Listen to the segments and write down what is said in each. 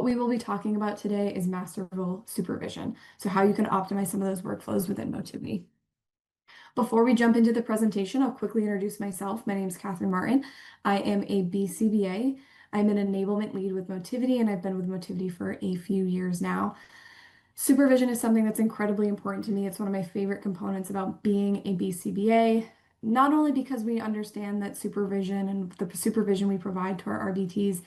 we will be talking about today is Masterful Supervision, so how you can optimize some of those workflows within Motivity. Before we jump into the presentation, I'll quickly introduce myself. My name is Catherine Martin. I am a BCBA. I'm an enablement lead with Motivity, and I've been with Motivity for a few years now. Supervision is something that's incredibly important to me. It's one of my favorite components about being a BCBA, not only because we understand that supervision and the supervision we provide to our RBTs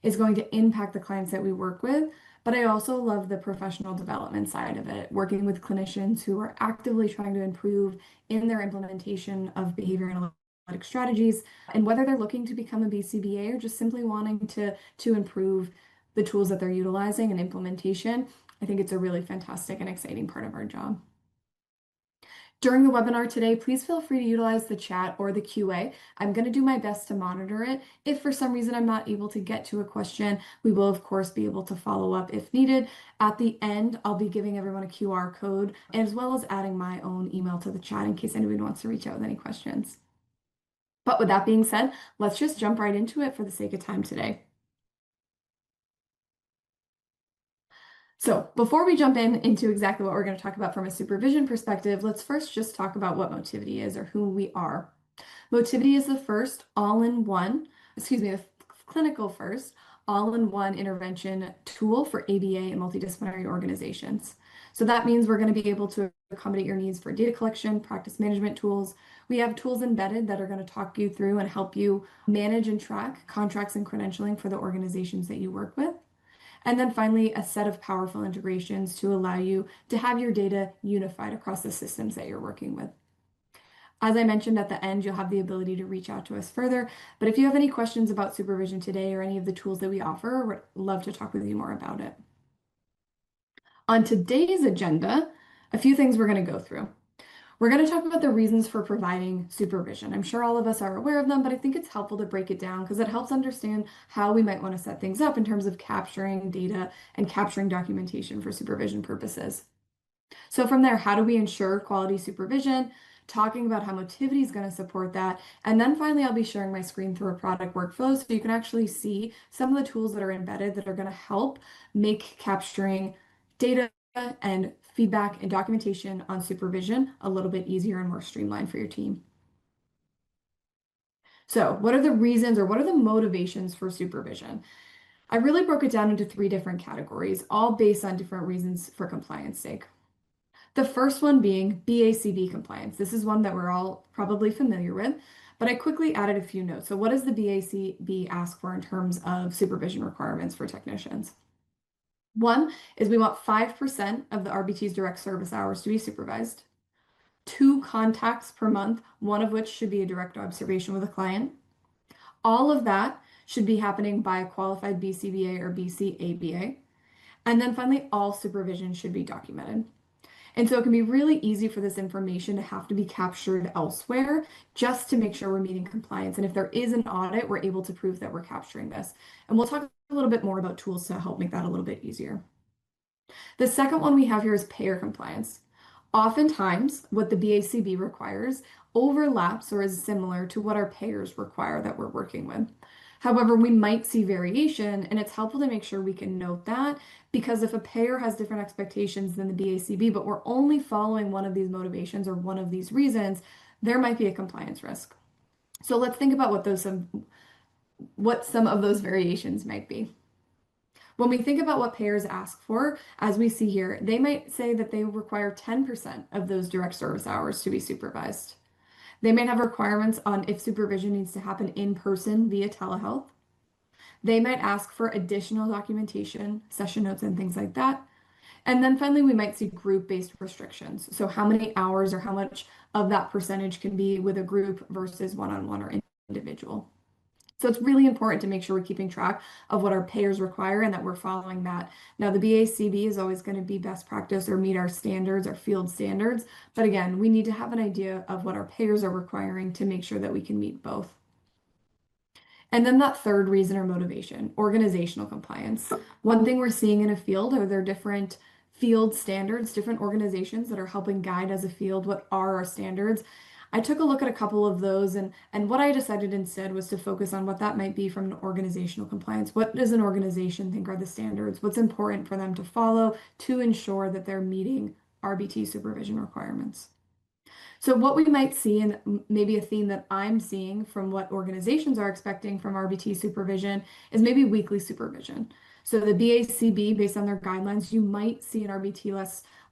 is going to impact the clients that we work with, but I also love the professional development side of it, working with clinicians who are actively trying to improve in their implementation of behavior analytic strategies, and whether they're looking to become a BCBA or just simply wanting to improve the tools that they're utilizing and implementation. I think it's a really fantastic and exciting part of our job. During the webinar today, please feel free to utilize the chat or the QA. I'm going to do my best to monitor it. If for some reason I'm not able to get to a question, we will of course be able to follow up if needed. At the end, I'll be giving everyone a QR code as well as adding my own email to the chat in case anybody wants to reach out with any questions. But with that being said, let's just jump right into it for the sake of time today. So before we jump into exactly what we're going to talk about from a supervision perspective, let's first just talk about what Motivity is or who we are. Motivity is the first all-in-one, the clinical first all-in-one intervention tool for ABA and multidisciplinary organizations. So that means we're going to be able to accommodate your needs for data collection, practice management tools. We have tools embedded that are going to talk you through and help you manage and track contracts and credentialing for the organizations that you work with. And then finally, a set of powerful integrations to allow you to have your data unified across the systems that you're working with. As I mentioned at the end, you'll have the ability to reach out to us further. But if you have any questions about supervision today or any of the tools that we offer, we'd love to talk with you more about it. On today's agenda, a few things we're going to go through. We're going to talk about the reasons for providing supervision. I'm sure all of us are aware of them, but I think it's helpful to break it down because it helps understand how we might want to set things up in terms of capturing data and capturing documentation for supervision purposes. So from there, how do we ensure quality supervision? Talking about how Motivity is going to support that. And then finally, I'll be sharing my screen through a product workflow so you can actually see some of the tools that are embedded that are going to help make capturing data and feedback and documentation on supervision a little bit easier and more streamlined for your team. So what are the reasons or what are the motivations for supervision? I really broke it down into 3 different categories, all based on different reasons for compliance sake. The first one being BACB compliance. This is one that we're all probably familiar with, but I quickly added a few notes. So what does the BACB ask for in terms of supervision requirements for technicians? One is we want 5% of the RBT's direct service hours to be supervised, 2 contacts per month, one of which should be a direct observation with a client. All of that should be happening by a qualified BCBA or BCABA. And then finally, all supervision should be documented. And so it can be really easy for this information to have to be captured elsewhere just to make sure we're meeting compliance. And if there is an audit, we're able to prove that we're capturing this. And we'll talk a little bit more about tools to help make that a little bit easier. The second one we have here is payer compliance. Oftentimes, what the BACB requires overlaps or is similar to what our payers require that we're working with. However, we might see variation, and it's helpful to make sure we can note that because if a payer has different expectations than the BACB, but we're only following one of these motivations or one of these reasons, there might be a compliance risk. So let's think about what some of those variations might be. When we think about what payers ask for, as we see here, they might say that they require 10% of those direct service hours to be supervised. They might have requirements on if supervision needs to happen in person via telehealth. They might ask for additional documentation, session notes, and things like that. And then finally, we might see group-based restrictions. So how many hours or how much of that percentage can be with a group versus one-on-one or individual. So it's really important to make sure we're keeping track of what our payers require and that we're following that. Now, the BACB is always going to be best practice or meet our standards, our field standards. But again, we need to have an idea of what our payers are requiring to make sure that we can meet both. And then that third reason or motivation, organizational compliance. One thing we're seeing in a field are there different field standards, different organizations that are helping guide as a field what are our standards. I took a look at a couple of those, and what I decided instead was to focus on what that might be from an organizational compliance. What does an organization think are the standards? What's important for them to follow to ensure that they're meeting RBT supervision requirements? So what we might see, and maybe a theme that I'm seeing from what organizations are expecting from RBT supervision, is maybe weekly supervision. So the BACB, based on their guidelines, you might see an RBT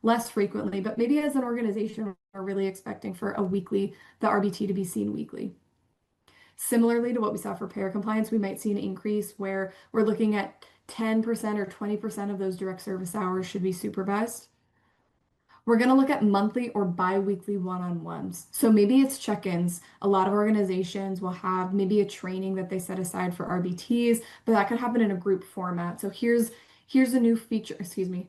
less frequently, but maybe as an organization, we're really expecting for the RBT to be seen weekly. Similarly to what we saw for payer compliance, we might see an increase where we're looking at 10% or 20% of those direct service hours should be supervised. We're going to look at monthly or bi-weekly one-on-ones. So maybe it's check-ins. A lot of organizations will have maybe a training that they set aside for RBTs, but that could happen in a group format. So here's a new feature, excuse me.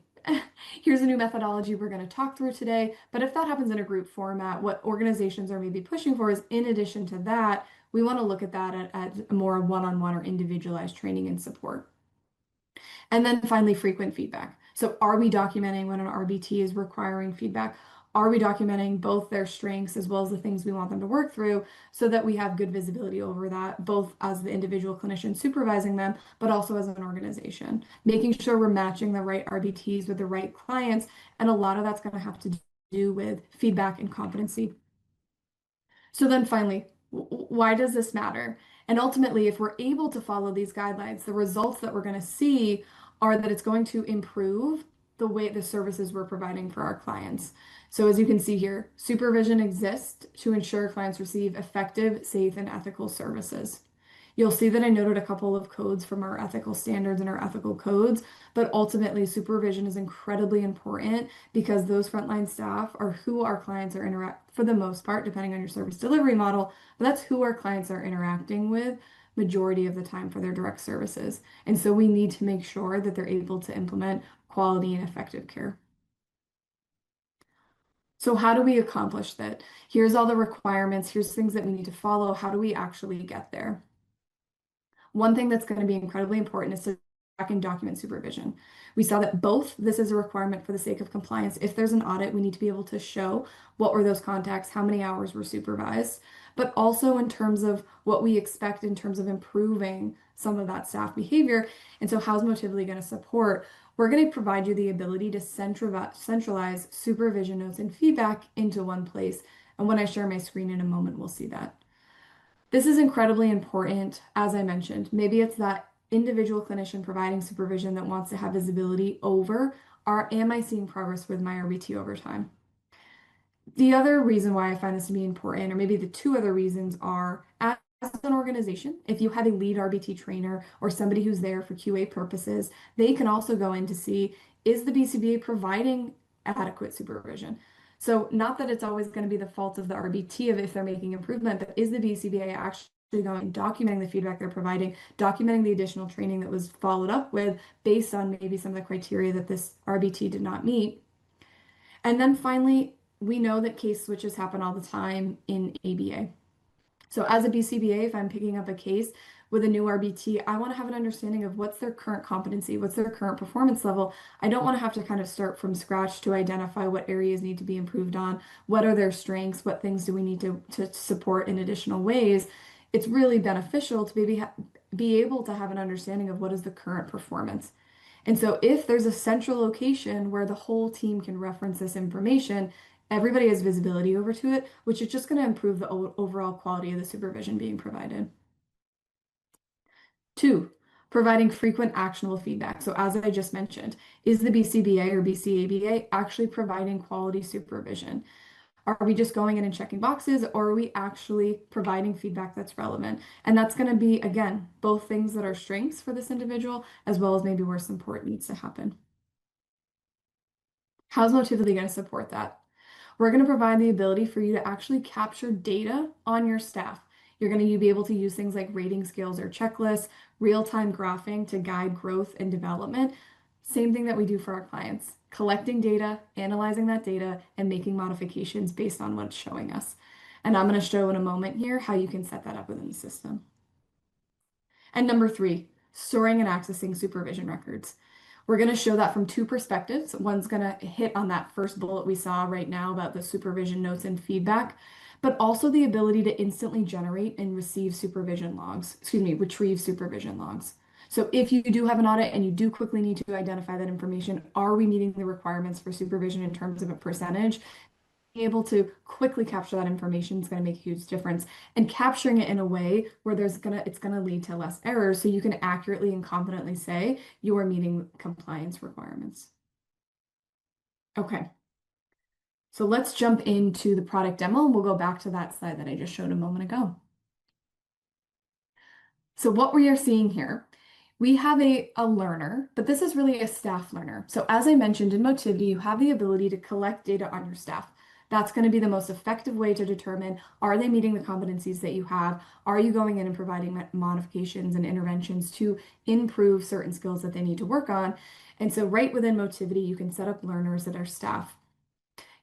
Here's a new methodology we're going to talk through today. But if that happens in a group format, what organizations are maybe pushing for is, in addition to that, we want to look at that at more one-on-one or individualized training and support. And then finally, frequent feedback. So are we documenting when an RBT is requiring feedback? Are we documenting both their strengths as well as the things we want them to work through so that we have good visibility over that, both as the individual clinician supervising them, but also as an organization, making sure we're matching the right RBTs with the right clients. And a lot of that's going to have to do with feedback and competency. So then finally, why does this matter? And ultimately, if we're able to follow these guidelines, the results that we're going to see are that it's going to improve the way the services we're providing for our clients. So as you can see here, supervision exists to ensure clients receive effective, safe, and ethical services. You'll see that I noted a couple of codes from our ethical standards and our ethical codes, but ultimately supervision is incredibly important because those frontline staff are who our clients are for the most part, depending on your service delivery model, but that's who our clients are interacting with majority of the time for their direct services. And so we need to make sure that they're able to implement quality and effective care. So how do we accomplish that? Here's all the requirements. Here's things that we need to follow. How do we actually get there? One thing that's going to be incredibly important is to track and document supervision. We saw that both this is a requirement for the sake of compliance. If there's an audit, we need to be able to show what were those contacts, how many hours were supervised, but also in terms of what we expect in terms of improving some of that staff behavior. And so how's Motivity going to support? We're going to provide you the ability to centralize supervision notes and feedback into one place. And when I share my screen in a moment, we'll see that. This is incredibly important, as I mentioned. Maybe it's that individual clinician providing supervision that wants to have visibility over, am I seeing progress with my RBT over time? The other reason why I find this to be important, or maybe the two other reasons are, as an organization, if you have a lead RBT trainer or somebody who's there for QA purposes, they can also go in to see, is the BCBA providing adequate supervision? So not that it's always going to be the fault of the RBT of if they're making improvement, but is the BCBA actually going and documenting the feedback they're providing, documenting the additional training that was followed up with based on maybe some of the criteria that this RBT did not meet? And then finally, we know that case switches happen all the time in ABA. So as a BCBA, if I'm picking up a case with a new RBT, I want to have an understanding of what's their current competency, what's their current performance level. I don't want to have to kind of start from scratch to identify what areas need to be improved on, what are their strengths, what things do we need to support in additional ways. It's really beneficial to maybe be able to have an understanding of what is the current performance. And so if there's a central location where the whole team can reference this information, everybody has visibility over to it, which is just going to improve the overall quality of the supervision being provided. 2, providing frequent actionable feedback. So as I just mentioned, is the BCBA or BCABA actually providing quality supervision? Are we just going in and checking boxes, or are we actually providing feedback that's relevant? And that's going to be, again, both things that are strengths for this individual, as well as maybe where support needs to happen. How's Motivity going to support that? We're going to provide the ability for you to actually capture data on your staff. You're going to be able to use things like rating scales or checklists, real-time graphing to guide growth and development. Same thing that we do for our clients, collecting data, analyzing that data, and making modifications based on what's showing us. And I'm going to show in a moment here how you can set that up within the system. And number 3, storing and accessing supervision records. We're going to show that from 2 perspectives. One's going to hit on that first bullet we saw right now about the supervision notes and feedback. but also the ability to instantly generate and receive supervision logs, excuse me, retrieve supervision logs. So if you do have an audit and you do quickly need to identify that information, are we meeting the requirements for supervision in terms of a percentage? Being able to quickly capture that information is going to make a huge difference. And capturing it in a way where it's gonna lead to less errors so you can accurately and confidently say you are meeting compliance requirements. Okay. So let's jump into the product demo and we'll go back to that slide that I just showed a moment ago. So what we are seeing here, we have a learner, but this is really a staff learner. So as I mentioned in Motivity, you have the ability to collect data on your staff. That's going to be the most effective way to determine, are they meeting the competencies that you have? Are you going in and providing modifications and interventions to improve certain skills that they need to work on? And so right within Motivity, you can set up learners that are staff.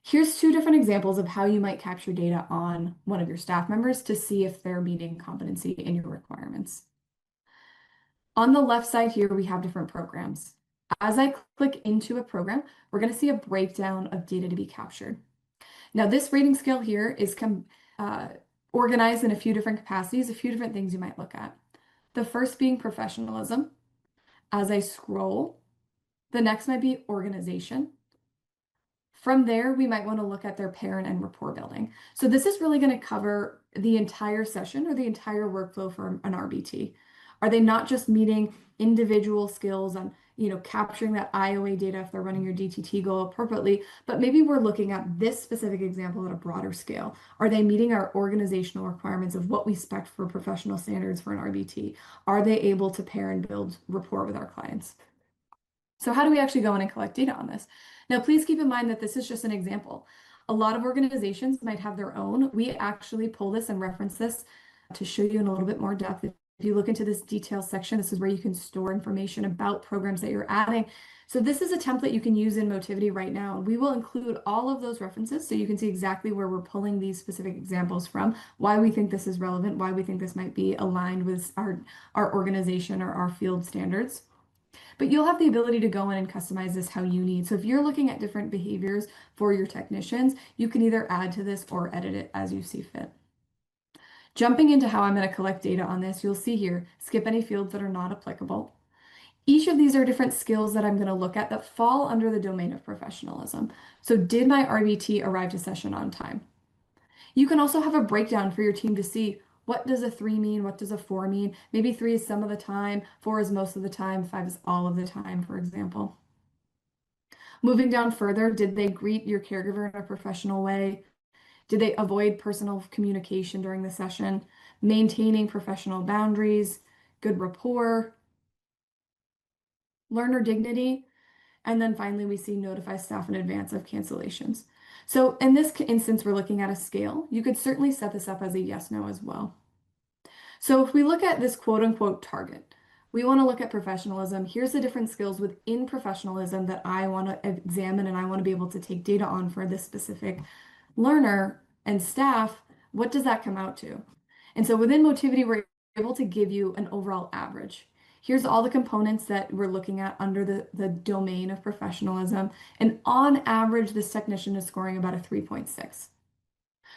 Here's two different examples of how you might capture data on one of your staff members to see if they're meeting competency in your requirements. On the left side here, we have different programs. As I click into a program, we're going to see a breakdown of data to be captured. Now, this rating scale here is organized in a few different capacities, a few different things you might look at. The first being professionalism. As I scroll, the next might be organization. From there, we might want to look at their parent and rapport building. So this is really going to cover the entire session or the entire workflow for an RBT. Are they not just meeting individual skills on, capturing that IOA data if they're running your DTT goal appropriately, but maybe we're looking at this specific example at a broader scale. Are they meeting our organizational requirements of what we expect for professional standards for an RBT? Are they able to pair and build rapport with our clients? So how do we actually go in and collect data on this? Now, please keep in mind that this is just an example. A lot of organizations might have their own. We actually pull this and reference this to show you in a little bit more depth. If you look into this details section, this is where you can store information about programs that you're adding. So this is a template you can use in Motivity right now. We will include all of those references so you can see exactly where we're pulling these specific examples from, why we think this is relevant, why we think this might be aligned with our organization or our field standards. But you'll have the ability to go in and customize this how you need. So if you're looking at different behaviors for your technicians, you can either add to this or edit it as you see fit. Jumping into how I'm going to collect data on this, you'll see here, skip any fields that are not applicable. Each of these are different skills that I'm going to look at that fall under the domain of professionalism. So did my RBT arrive to session on time? You can also have a breakdown for your team to see, what does a 3 mean? What does a 4 mean? Maybe 3 is some of the time, 4 is most of the time, 5 is all of the time, for example. Moving down further, did they greet your caregiver in a professional way? Did they avoid personal communication during the session? Maintaining professional boundaries, good rapport, learner dignity, and then finally we see notify staff in advance of cancellations. So in this instance, we're looking at a scale. You could certainly set this up as a yes, no as well. So if we look at this quote unquote target, we want to look at professionalism. Here's the different skills within professionalism that I want to examine and I want to be able to take data on for this specific learner and staff. What does that come out to? And so within Motivity, we're able to give you an overall average. Here's all the components that we're looking at under the domain of professionalism. And on average, this technician is scoring about a 3.6.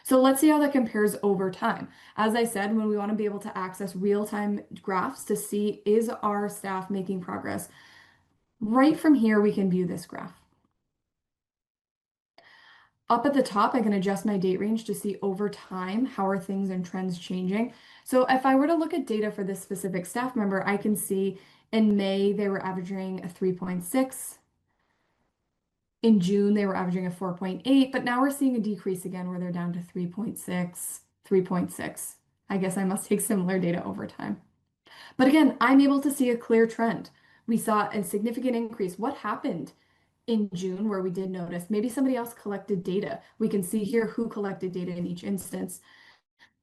So let's see how that compares over time. As I said, when we want to be able to access real-time graphs to see, is our staff making progress? Right from here, we can view this graph. Up at the top, I can adjust my date range to see over time, how are things and trends changing. So if I were to look at data for this specific staff member, I can see in May, they were averaging a 3.6. In June, they were averaging a 4.8, but now we're seeing a decrease again where they're down to 3.6, 3.6. I guess I must take similar data over time. But again, I'm able to see a clear trend. We saw a significant increase. What happened in June where we did notice? Maybe somebody else collected data. We can see here who collected data in each instance.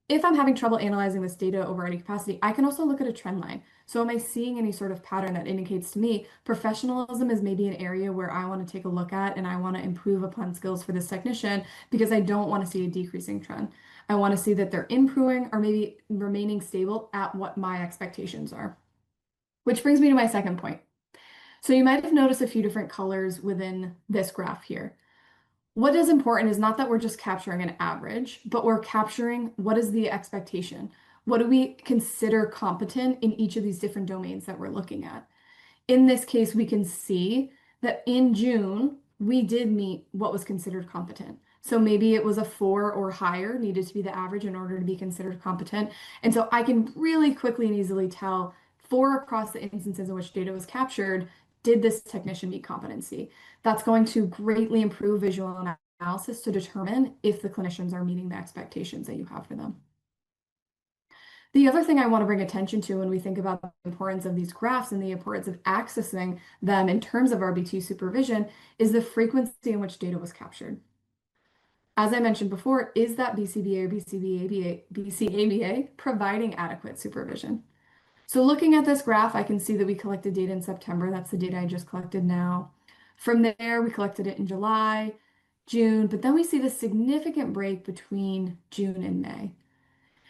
If I'm having trouble analyzing this data over any capacity, I can also look at a trend line. So am I seeing any sort of pattern that indicates to me professionalism is maybe an area where I want to take a look at and I want to improve upon skills for this technician because I don't want to see a decreasing trend. I want to see that they're improving or maybe remaining stable at what my expectations are. Which brings me to my second point. So you might have noticed a few different colors within this graph here. What is important is not that we're just capturing an average, but we're capturing what is the expectation. What do we consider competent in each of these different domains that we're looking at? In this case, we can see that in June, we did meet what was considered competent. So maybe it was a 4 or higher needed to be the average in order to be considered competent. And so I can really quickly and easily tell for across the instances in which data was captured, did this technician meet competency? That's going to greatly improve visual analysis to determine if the clinicians are meeting the expectations that you have for them. The other thing I want to bring attention to when we think about the importance of these graphs and the importance of accessing them in terms of RBT supervision is the frequency in which data was captured. As I mentioned before, is that BCBA or BCABA providing adequate supervision? So looking at this graph, I can see that we collected data in September. That's the data I just collected now. From there, we collected it in July, June, but then we see this significant break between June and May.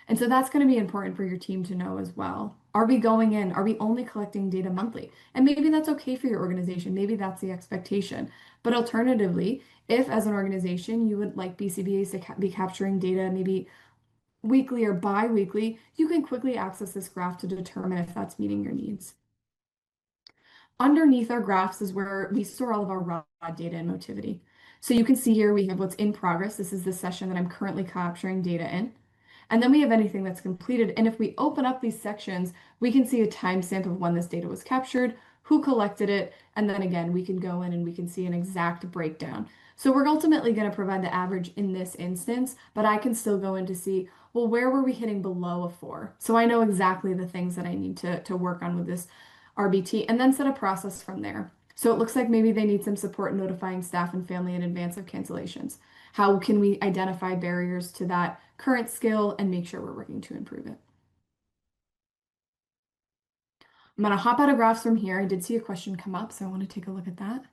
And so that's going to be important for your team to know as well. Are we going in? Are we only collecting data monthly? And maybe that's okay for your organization. Maybe that's the expectation. But alternatively, if as an organization you would like BCBAs to be capturing data maybe weekly or bi-weekly, you can quickly access this graph to determine if that's meeting your needs. Underneath our graphs is where we store all of our raw data in Motivity. So you can see here we have what's in progress. This is the session that I'm currently capturing data in. And then we have anything that's completed. And if we open up these sections, we can see a timestamp of when this data was captured, who collected it, and then again, we can go in and we can see an exact breakdown. So we're ultimately going to provide the average in this instance, but I can still go in to see, well, where were we hitting below a 4? So I know exactly the things that I need to work on with this RBT and then set a process from there. So it looks like maybe they need some support notifying staff and family in advance of cancellations. How can we identify barriers to that current skill and make sure we're working to improve it? I'm going to hop out of graphs from here. I did see a question come up, so I want to take a look at that.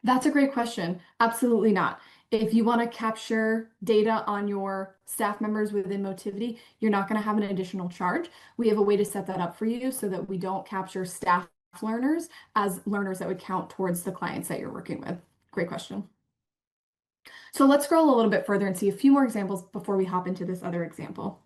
That's a great question. Absolutely not. If you want to capture data on your staff members within Motivity, you're not going to have an additional charge. We have a way to set that up for you so that we don't capture staff learners as learners that would count towards the clients that you're working with. Great question. So let's scroll a little bit further and see a few more examples before we hop into this other example.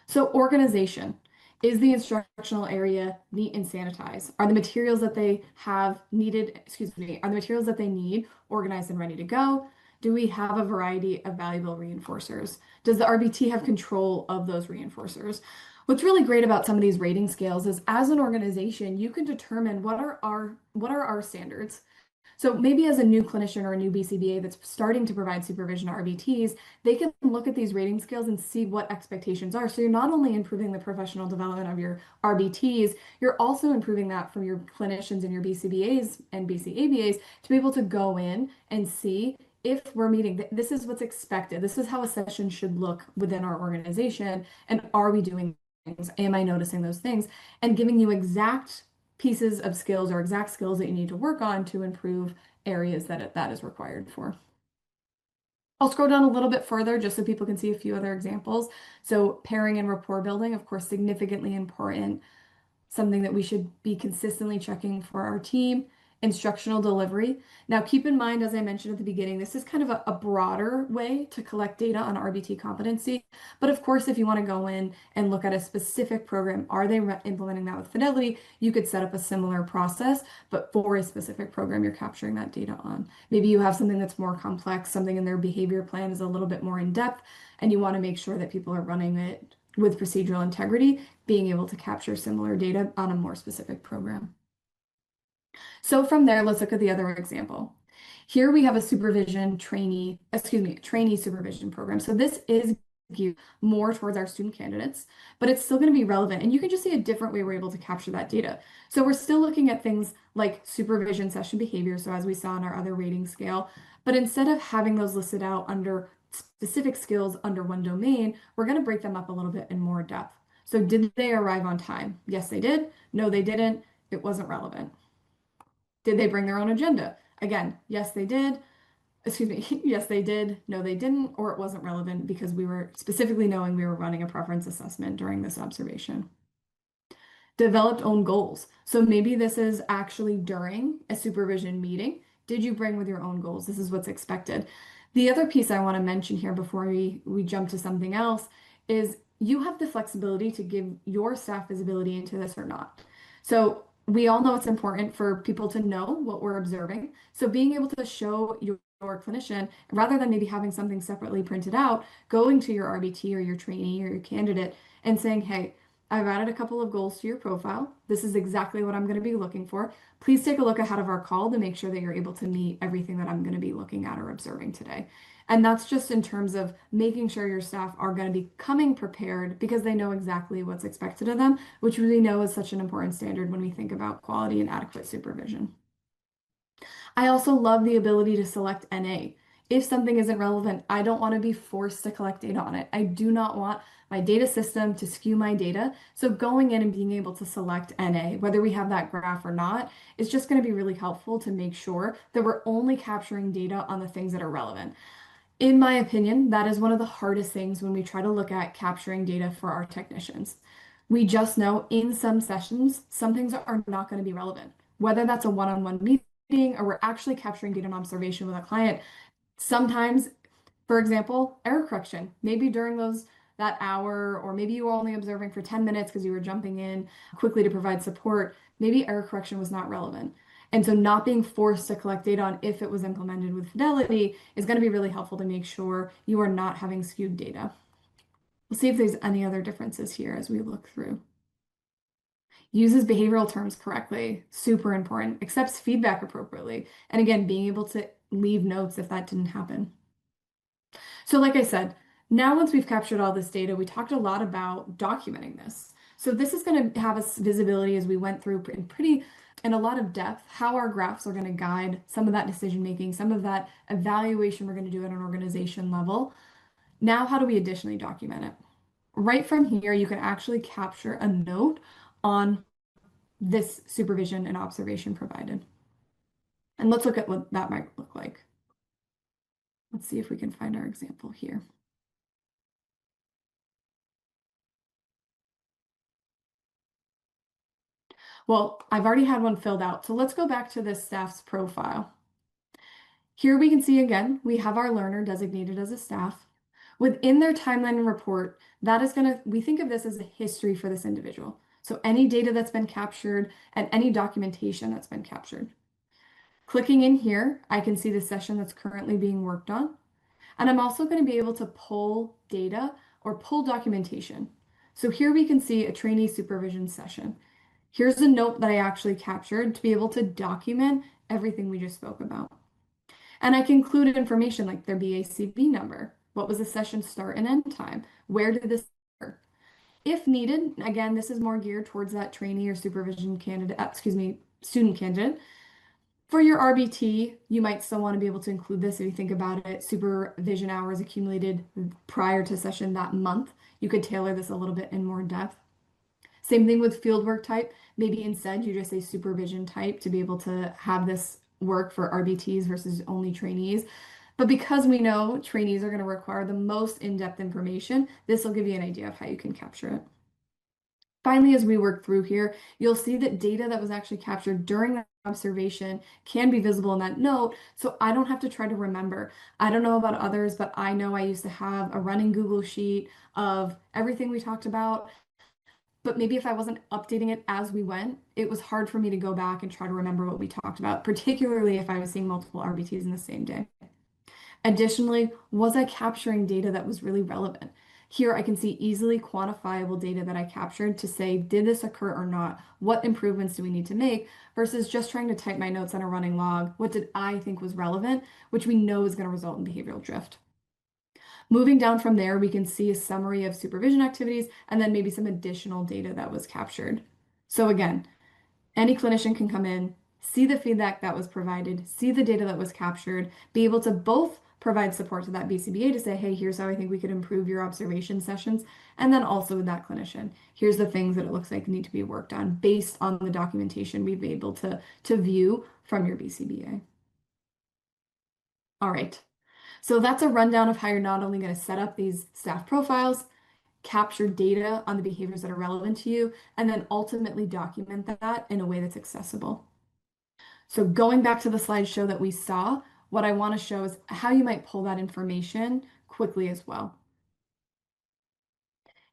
So organization. Is the instructional area neat and sanitized? Are the materials that they have needed, excuse me, are the materials that they need organized and ready to go? Do we have a variety of valuable reinforcers? Does the RBT have control of those reinforcers? What's really great about some of these rating scales is as an organization, you can determine what are our standards. So maybe as a new clinician or a new BCBA that's starting to provide supervision to RBTs, they can look at these rating scales and see what expectations are. So you're not only improving the professional development of your RBTs, you're also improving that from your clinicians and your BCBAs and BCABAs to be able to go in and see if we're meeting, this is what's expected. This is how a session should look within our organization. And are we doing things? Am I noticing those things? And giving you exact pieces of skills or exact skills that you need to work on to improve areas that is required for. I'll scroll down a little bit further just so people can see a few other examples. So pairing and rapport building, of course, significantly important, something that we should be consistently checking for our team. Instructional delivery. Now, keep in mind, as I mentioned at the beginning, this is kind of a broader way to collect data on RBT competency. But of course, if you want to go in and look at a specific program, are they implementing that with Fidelity? You could set up a similar process, but for a specific program you're capturing that data on. Maybe you have something that's more complex, something in their behavior plan is a little bit more in depth, and you want to make sure that people are running it with procedural integrity, being able to capture similar data on a more specific program. So from there, let's look at the other example. Here we have a trainee supervision program. So this is geared more towards our student candidates, but it's still going to be relevant. And you can just see a different way we're able to capture that data. So we're still looking at things like supervision session behavior. So as we saw in our other rating scale, but instead of having those listed out under specific skills under one domain, we're going to break them up a little bit in more depth. So did they arrive on time? Yes, they did. No, they didn't. It wasn't relevant. Did they bring their own agenda? Again, yes, they did. Excuse me, yes, they did. No, they didn't, or it wasn't relevant because we were specifically knowing we were running a preference assessment during this observation. Developed own goals. So maybe this is actually during a supervision meeting. Did you bring with your own goals? This is what's expected. The other piece I want to mention here before we jump to something else is you have the flexibility to give your staff visibility into this or not. So we all know it's important for people to know what we're observing. So being able to show your clinician, rather than maybe having something separately printed out, going to your RBT or your trainee or your candidate and saying, hey, I've added a couple of goals to your profile. This is exactly what I'm going to be looking for. Please take a look ahead of our call to make sure that you're able to meet everything that I'm going to be looking at or observing today. And that's just in terms of making sure your staff are going to be coming prepared because they know exactly what's expected of them, which we know is such an important standard when we think about quality and adequate supervision. I also love the ability to select NA. If something isn't relevant, I don't want to be forced to collect data on it. I do not want my data system to skew my data. So going in and being able to select NA, whether we have that graph or not, is just going to be really helpful to make sure that we're only capturing data on the things that are relevant. In my opinion, that is one of the hardest things when we try to look at capturing data for our technicians. We just know in some sessions, some things are not going to be relevant. Whether that's a one-on-one meeting or we're actually capturing data and observation with a client, sometimes, for example, error correction, maybe during that hour, or maybe you were only observing for 10 minutes because you were jumping in quickly to provide support, maybe error correction was not relevant. And so not being forced to collect data on if it was implemented with fidelity is going to be really helpful to make sure you are not having skewed data. We'll see if there's any other differences here as we look through. Uses behavioral terms correctly, super important, accepts feedback appropriately, and again, being able to leave notes if that didn't happen. So like I said, now once we've captured all this data, we talked a lot about documenting this. So this is going to have us visibility as we went through in a lot of depth, how our graphs are going to guide some of that decision making, some of that evaluation we're going to do at an organization level. Now, how do we additionally document it? Right from here, you can actually capture a note on this supervision and observation provided. And let's look at what that might look like. Let's see if we can find our example here. Well, I've already had one filled out, so let's go back to this staff's profile. Here we can see again, we have our learner designated as a staff. Within their timeline and report, we think of this as a history for this individual. So any data that's been captured and any documentation that's been captured. Clicking in here, I can see the session that's currently being worked on. And I'm also going to be able to pull data or pull documentation. So here we can see a trainee supervision session. Here's a note that I actually captured to be able to document everything we just spoke about. And I can include information like their BACB number. What was the session start and end time? Where did this occur? If needed, again, this is more geared towards that trainee or supervision candidate, student candidate. For your RBT, you might still want to be able to include this if you think about it, supervision hours accumulated prior to session that month. You could tailor this a little bit in more depth. Same thing with fieldwork type. Maybe instead you just say supervision type to be able to have this work for RBTs versus only trainees. But because we know trainees are going to require the most in-depth information, this will give you an idea of how you can capture it. Finally, as we work through here, you'll see that data that was actually captured during that observation can be visible in that note, so I don't have to try to remember. I don't know about others, but I know I used to have a running Google sheet of everything we talked about, but maybe if I wasn't updating it as we went, it was hard for me to go back and try to remember what we talked about, particularly if I was seeing multiple RBTs in the same day. Additionally, was I capturing data that was really relevant? Here I can see easily quantifiable data that I captured to say, did this occur or not? What improvements do we need to make? Versus just trying to type my notes on a running log. What did I think was relevant, which we know is going to result in behavioral drift. Moving down from there, we can see a summary of supervision activities and then maybe some additional data that was captured. So again, any clinician can come in, see the feedback that was provided, see the data that was captured, be able to both provide support to that BCBA to say, hey, here's how I think we could improve your observation sessions. And then also with that clinician, here's the things that it looks like need to be worked on based on the documentation we've been able to view from your BCBA. All right. So that's a rundown of how you're not only going to set up these staff profiles, capture data on the behaviors that are relevant to you, and then ultimately document that in a way that's accessible. So going back to the slideshow that we saw, what I want to show is how you might pull that information quickly as well.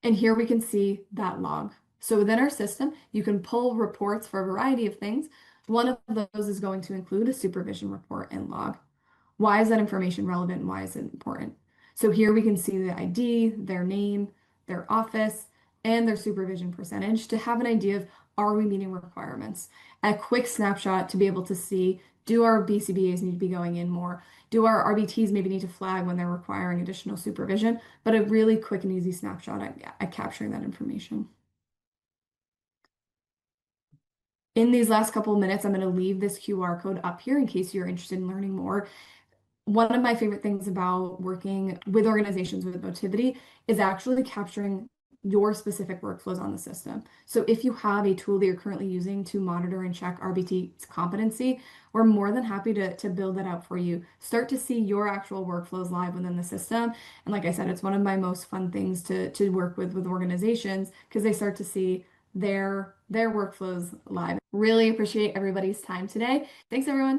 And here we can see that log. So within our system, you can pull reports for a variety of things. One of those is going to include a supervision report and log. Why is that information relevant and why is it important? So here we can see the ID, their name, their office, and their supervision percentage to have an idea of, are we meeting requirements? A quick snapshot to be able to see, do our BCBAs need to be going in more? Do our RBTs maybe need to flag when they're requiring additional supervision? But a really quick and easy snapshot at capturing that information. In these last couple of minutes, I'm going to leave this QR code up here in case you're interested in learning more. One of my favorite things about working with organizations with Motivity is actually capturing your specific workflows on the system. So if you have a tool that you're currently using to monitor and check RBT's competency, we're more than happy to build that out for you. Start to see your actual workflows live within the system. And like I said, it's one of my most fun things to work with organizations because they start to see their workflows live. Really appreciate everybody's time today. Thanks, everyone.